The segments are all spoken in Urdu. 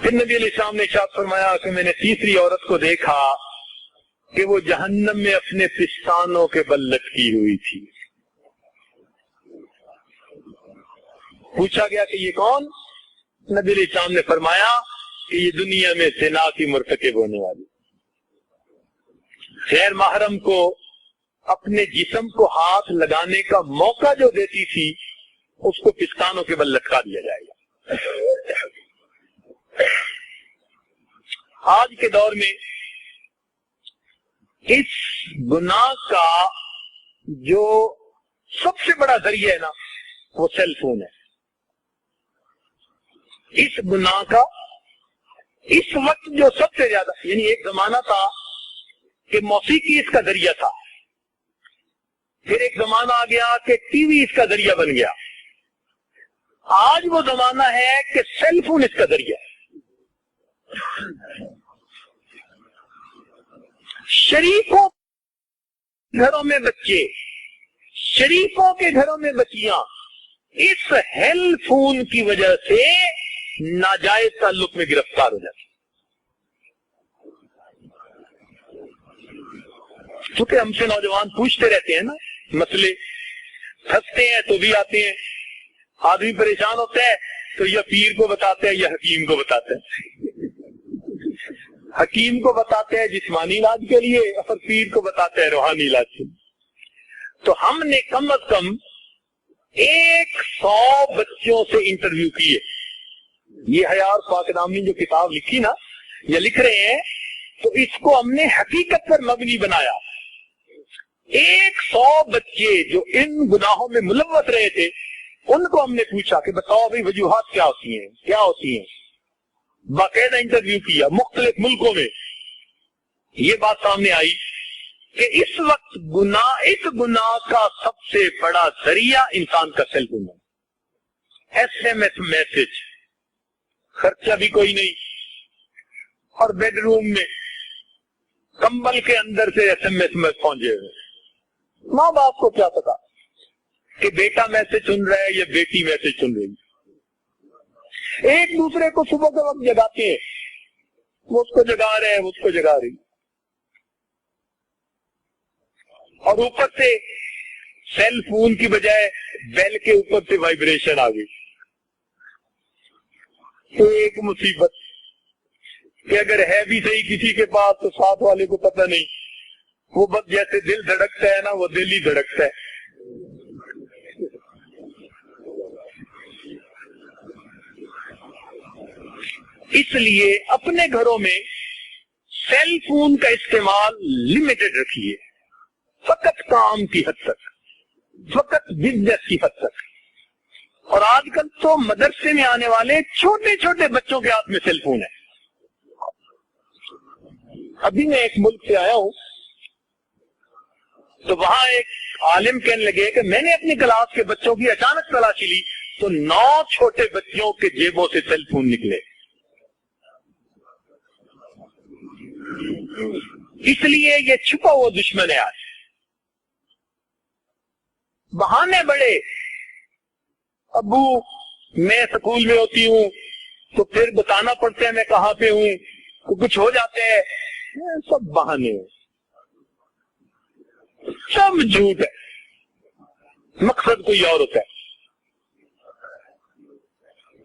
پھر نبی علیہ السلام نے ارشاد فرمایا کہ میں نے تیسری عورت کو دیکھا کہ وہ جہنم میں اپنے پستانوں کے بل لٹکی ہوئی تھی. پوچھا گیا کہ یہ کون؟ نبی علیہ السلام نے فرمایا کہ یہ دنیا میں زنا کی مرتکب ہونے والی، غیر محرم کو اپنے جسم کو ہاتھ لگانے کا موقع جو دیتی تھی اس کو پستانوں کے بل لٹکا دیا جائے گا. آج کے دور میں اس گناہ کا جو سب سے بڑا ذریعہ ہے نا وہ سیل فون ہے. اس گناہ کا اس وقت جو سب سے زیادہ، یعنی ایک زمانہ تھا کہ موسیقی اس کا ذریعہ تھا، پھر ایک زمانہ آ گیا کہ ٹی وی اس کا ذریعہ بن گیا، آج وہ زمانہ ہے کہ سیل فون اس کا ذریعہ ہے. شریفوں گھروں میں بچے، شریفوں کے گھروں میں بچیاں اس ہیل فون کی وجہ سے ناجائز تعلق میں گرفتار ہو جاتی. چونکہ ہم سے نوجوان پوچھتے رہتے ہیں نا مسئلے، پھنستے ہیں تو بھی آتے ہیں، آدمی پریشان ہوتا ہے تو یا پیر کو بتاتے ہیں یا حکیم کو بتاتے ہیں. حکیم کو بتاتے ہیں جسمانی علاج کے لیے اور پیر کو بتاتے ہیں روحانی علاج کے لیے. تو ہم نے کم از کم 100 بچوں سے انٹرویو کیے. یہ حیار پاک نام نے جو کتاب لکھی نا یا لکھ رہے ہیں تو اس کو ہم نے حقیقت پر مبنی بنایا. 100 بچے جو ان گناہوں میں ملوث رہے تھے ان کو ہم نے پوچھا کہ بتاؤ بھائی وجوہات کیا ہوتی ہیں. باقاعدہ انٹرویو کیا مختلف ملکوں میں. یہ بات سامنے آئی کہ اس وقت اس گناہ کا سب سے بڑا ذریعہ انسان کا سیل فون ہے. SMS میسج، خرچہ بھی کوئی نہیں، اور بیڈ روم میں کمبل کے اندر سے SMS میں پہنچے ہوئے. ماں باپ کو کیا پتا کہ بیٹا میسج سن رہا ہے یا بیٹی میسج سن رہی ہے. ایک دوسرے کو صبح کے وقت جگاتے ہیں، وہ اس کو جگا رہے ہیں، وہ اس کو جگا رہی، اور اوپر سے سیل فون کی بجائے بیل کے اوپر سے وائبریشن آ گئی. تو ایک مصیبت کہ اگر ہے بھی صحیح کسی کے پاس تو ساتھ والے کو پتہ نہیں. وہ بس جیسے دل دھڑکتا ہے نا وہ دل ہی دھڑکتا ہے. اس لیے اپنے گھروں میں سیل فون کا استعمال لمیٹڈ رکھیے، فقط کام کی حد تک، فقط بزنس کی حد تک. اور آج کل تو مدرسے میں آنے والے چھوٹے چھوٹے بچوں کے ہاتھ میں سیل فون ہے. ابھی میں ایک ملک سے آیا ہوں تو وہاں ایک عالم کہنے لگے کہ میں نے اپنی کلاس کے بچوں کی اچانک تلاشی لی تو 9 چھوٹے بچوں کے جیبوں سے سیل فون نکلے. اس لیے یہ چھپا ہوا دشمن ہے. آج بہانے بڑے، ابو میں سکول میں ہوتی ہوں تو پھر بتانا پڑتا ہے میں کہاں پہ ہوں، تو کچھ ہو جاتے ہیں، سب بہانے ہیں، سب جھوٹ ہے، مقصد کوئی اور ہوتا ہے.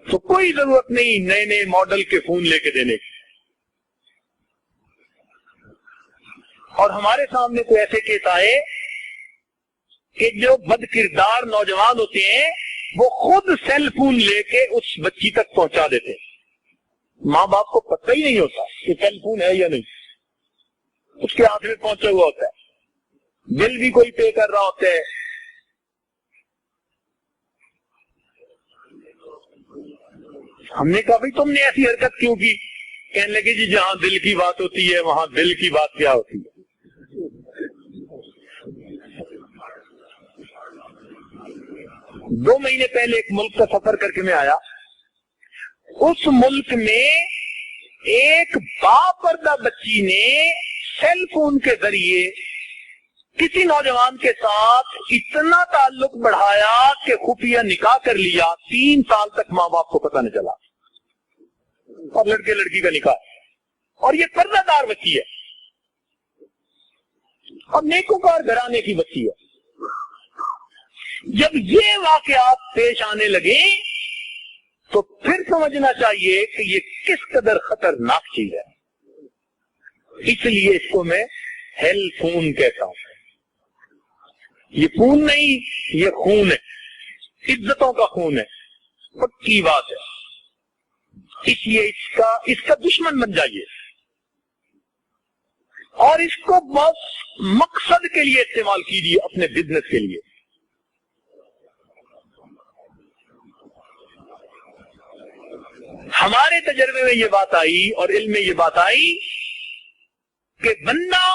تو کوئی ضرورت نہیں نئے نئے ماڈل کے فون لے کے دینے کی. اور ہمارے سامنے کوئی ایسے کیس آئے کہ جو بد کردار نوجوان ہوتے ہیں وہ خود سیل فون لے کے اس بچی تک پہنچا دیتے. ماں باپ کو پتہ ہی نہیں ہوتا کہ سیل فون ہے یا نہیں، اس کے ہاتھ میں پہنچا ہوا ہوتا ہے، بل بھی کوئی پے کر رہا ہوتا ہے. ہم نے کہا بھائی تم نے ایسی حرکت کیوں کی؟ کہنے لگے جی جہاں دل کی بات ہوتی ہے وہاں دل کی بات کیا ہوتی ہے. 2 مہینے پہلے ایک ملک کا سفر کر کے میں آیا. اس ملک میں ایک باپردہ بچی نے سیل فون کے ذریعے کسی نوجوان کے ساتھ اتنا تعلق بڑھایا کہ خفیہ نکاح کر لیا، 3 سال تک ماں باپ کو پتہ نہ چلا، اور لڑکے لڑکی کا نکاح، اور یہ پردہ دار بچی ہے اور نیکوکار گھرانے کی بچی ہے۔ جب یہ واقعات پیش آنے لگے تو پھر سمجھنا چاہیے کہ یہ کس قدر خطرناک چیز ہے۔ اس لیے اس کو میں ہیل خون کہتا ہوں۔ یہ خون نہیں، یہ خون ہے، عزتوں کا خون ہے، پکی بات ہے۔ اس لیے اس کا دشمن بن جائیے اور اس کو بس مقصد کے لیے استعمال کیجیے، اپنے بزنس کے لیے۔ ہمارے تجربے میں یہ بات آئی اور علم میں یہ بات آئی کہ بندہ